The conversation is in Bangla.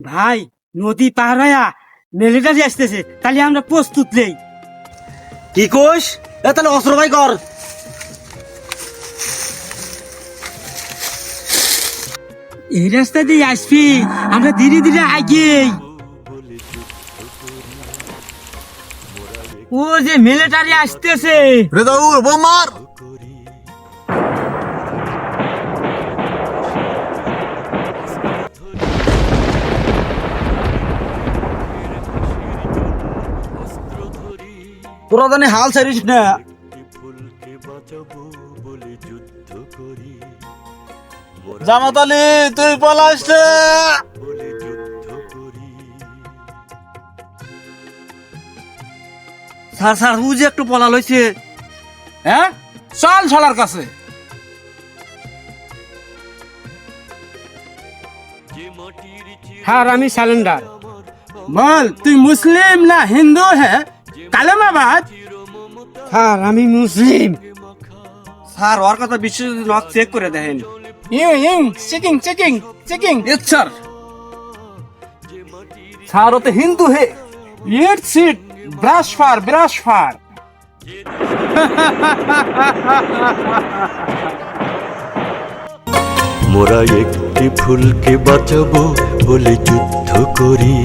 ভাই নদী পার হইয়া মিলিটারি আসতেছে, তাহলে আমরা প্রস্তুত নেই। কি কোষ? তাহলে অস্ত্র ভাই কর। এই রাস্তা দিয়ে আসবি, আমরা ধীরে ধীরে আগেই। ও যে মিলিটারি আসতেছে। রেদাউর বোমার। তোরা জানি হাল ছাড়িস না। জামাত আলী তুই পলাস না। স্যার স্যার ও যে একটু পলা লইছে। হ্যাঁ, চল শালার কাছে। হ্যাঁ আমি স্যালেন্ডার। বল তুই মুসলিম না হিন্দু? হ্যাঁ কালেমাবাদ। স্যার আমি মুসলিম। স্যার ওর কথা বিশ্ব নক চেক করে দেখেন। Checking checking checking. Sir sir ওতে হিন্দু হে। ইট সিট ব্রাশ ফার। মোরা একটি ফুলকে বাঁচাবো বলে যুদ্ধ করি।